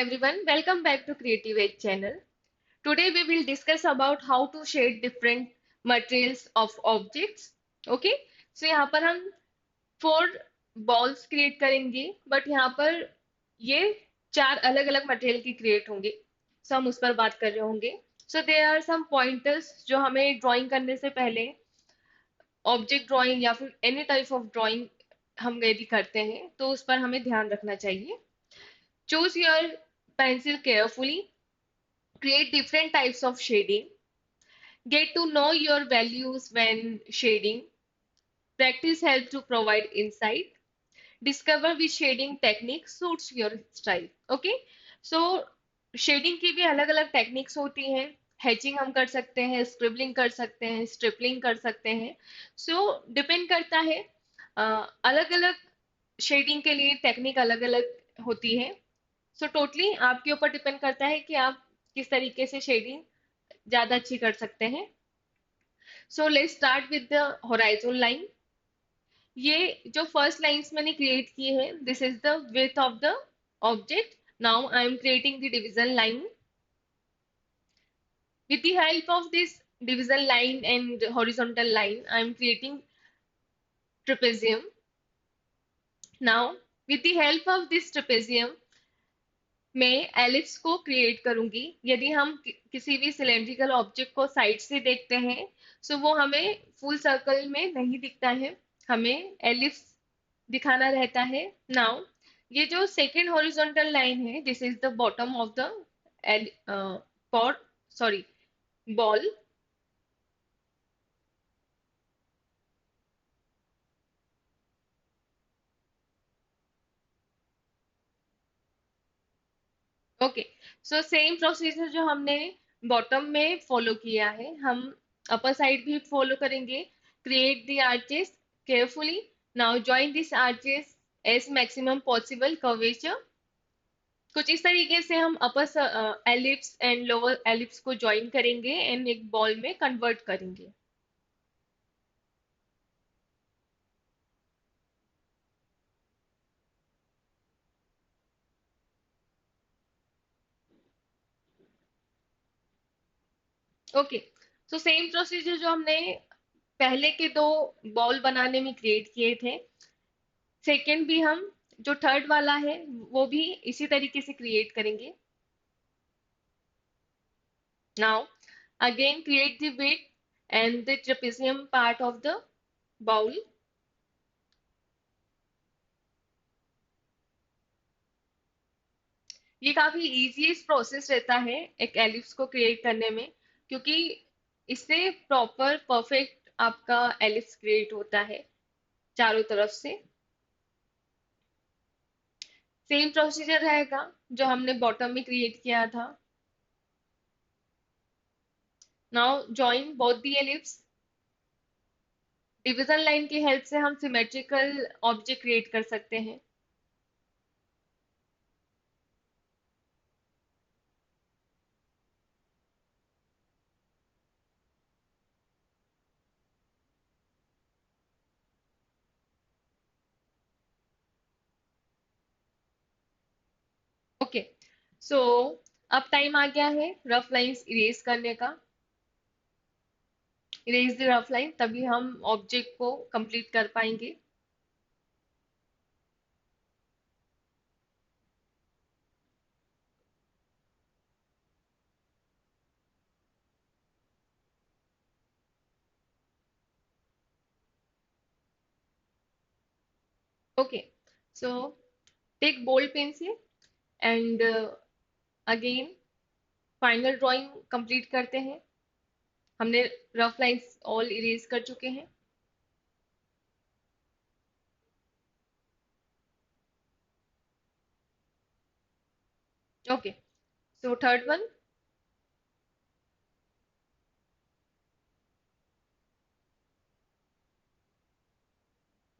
everyone, welcome back to Creative Edge channel. Today we will discuss about how to shade different materials of objects. Okay, so यहाँ पर हम 4 balls create करेंगे, but यहाँ पर ये 4 अलग-अलग मटेरियल की क्रिएट होंगे. So हम उस पर बात कर रहे होंगे. So there are some pointers जो हमें ड्राइंग करने से पहले ऑब्जेक्ट ड्राइंग या फिर एनी टाइप ऑफ ड्राइंग हम यदि करते हैं तो उस पर हमें ध्यान रखना चाहिए. Choose your pencil carefully. Create different types of shading. Get to know your values when shading. Practice helps to provide insight. Discover which shading technique suits your style. Okay? So shading की भी अलग अलग techniques होती हैं. Hatching हम कर सकते हैं, स्क्रिबलिंग कर सकते हैं, स्ट्रिपलिंग कर सकते हैं. सो डिपेंड करता है. अलग अलग शेडिंग के लिए टेक्निक अलग अलग होती है. सो टोटली आपके ऊपर डिपेंड करता है कि आप किस तरीके से शेडिंग ज्यादा अच्छी कर सकते हैं. So let's start with the horizon line. ये जो फर्स्ट लाइंस मैंने क्रिएट की है, this is the width of the object. Now I am creating the division line. With the help of this division line and horizontal line, I am creating trapezium. Now, with the help of this trapezium, मैं ellipse को create करूंगी. यदि हम किसी भी cylindrical object को side से देखते हैं, सो वो हमें फुल सर्कल में नहीं दिखता है, हमें एलिप्स दिखाना रहता है. नाउ, ये जो सेकेंड हॉरिजॉन्टल लाइन है, this is the bottom of the cord, sorry, ball. Okay, so same procedure जो हमने बॉटम में फॉलो किया है, हम अपर साइड भी फॉलो करेंगे. Create the arches carefully. Now join this arches as maximum possible curvature. कुछ इस तरीके से हम upper ellipse and lower ellipse को ज्वाइन करेंगे एंड एक बॉल में कन्वर्ट करेंगे. ओके, सो सेम प्रोसीजर जो हमने पहले के 2 बॉल बनाने में क्रिएट किए थे, सेकेंड भी हम, जो थर्ड वाला है वो भी इसी तरीके से क्रिएट करेंगे. Now again create the width and the trapezium part of the bowl. ये काफी इजीएस्ट प्रोसेस रहता है एक एलिप्स को क्रिएट करने में, क्योंकि इससे प्रॉपर परफेक्ट आपका एलिप्स क्रिएट होता है चारों तरफ से. सेम प्रोसीजर रहेगा जो हमने बॉटम में क्रिएट किया था. Now join both the ellipse. Division line की हेल्प से हम सिमेट्रिकल ऑब्जेक्ट क्रिएट कर सकते हैं. ओके, सो अब टाइम आ गया है रफ लाइंस इरेज करने का. इरेज द रफ लाइन, तभी हम ऑब्जेक्ट को कंप्लीट कर पाएंगे. Okay, so take bold pencil and again final drawing complete करते हैं. हमने रफ लाइंस ऑल इरेज कर चुके हैं. Okay, so third one.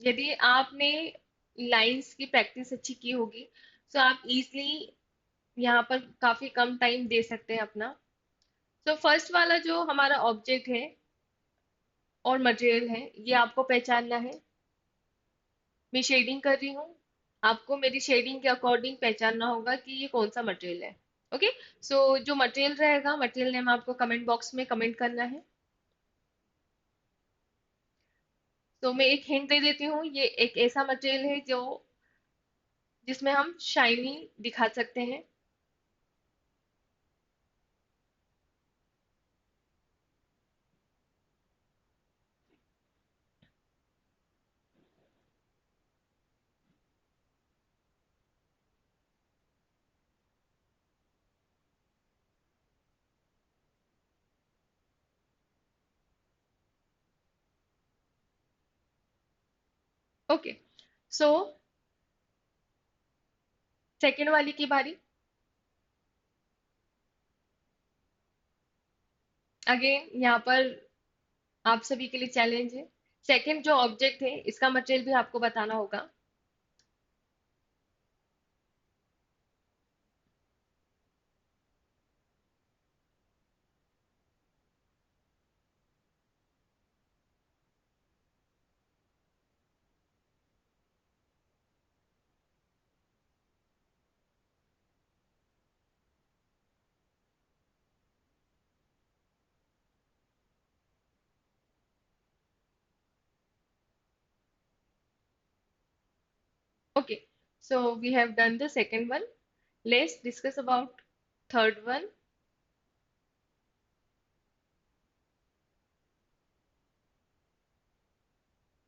यदि आपने लाइंस की प्रैक्टिस अच्छी की होगी, तो आप इजली यहाँ पर काफी कम टाइम दे सकते हैं अपना. तो फर्स्ट वाला जो हमारा ऑब्जेक्ट है और मटेरियल है, ये आपको पहचानना है. मैं शेडिंग कर रही हूँ. आपको मेरी शेडिंग के अकॉर्डिंग पहचानना होगा कि ये कौन सा मटेरियल है। ओके। सो जो मटेरियल रहेगा, मटेरियल नेम आपको कमेंट बॉक्स में कमेंट करना है। तो मैं एक हिंट दे देती हूँ, ये एक ऐसा मटेरियल है जो जिसमें हम शाइनी दिखा सकते हैं। ओके। सो सेकेंड वाली की बारी। अगेन यहाँ पर आप सभी के लिए चैलेंज है। सेकंड जो ऑब्जेक्ट है इसका मटेरियल भी आपको बताना होगा। Okay. So we have done the second one. Let's discuss about third one.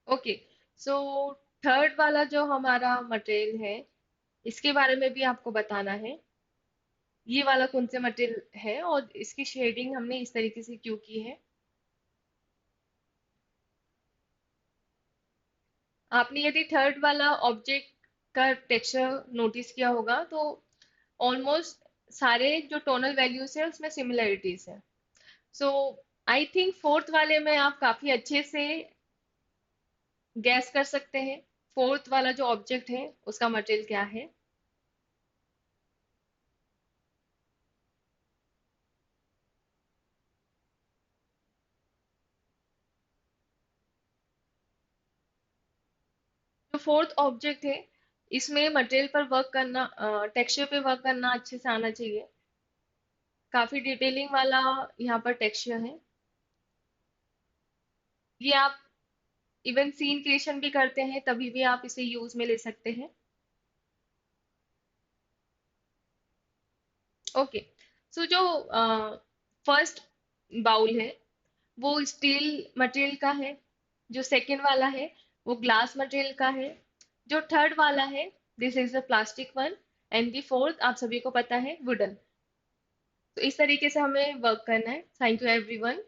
Okay. So third वाला जो हमारा मटेरियल है इसके बारे में भी आपको बताना है। ये वाला कौन से मटेरियल है और इसकी शेडिंग हमने इस तरीके से क्यों की है। आपने यदि थर्ड वाला ऑब्जेक्ट का टेक्सचर नोटिस किया होगा तो ऑलमोस्ट सारे जो टोनल वैल्यूज है उसमें सिमिलरिटीज है। सो आई थिंक फोर्थ वाले में आप काफी अच्छे से गैस कर सकते हैं फोर्थ वाला जो ऑब्जेक्ट है उसका मटेरियल क्या है। जो फोर्थ ऑब्जेक्ट है इसमें मटेरियल पर वर्क करना, टेक्सचर पे वर्क करना अच्छे से आना चाहिए। काफी डिटेलिंग वाला यहाँ पर टेक्सचर है। ये आप इवन सीन क्रिएशन भी करते हैं तभी भी आप इसे यूज में ले सकते हैं। ओके। सो जो फर्स्ट बाउल है वो स्टील मटेरियल का है। जो सेकंड वाला है वो ग्लास मटेरियल का है। जो थर्ड वाला है this is the plastic one. And the fourth आप सभी को पता है वुडन। तो इस तरीके से हमें वर्क करना है। Thank you everyone.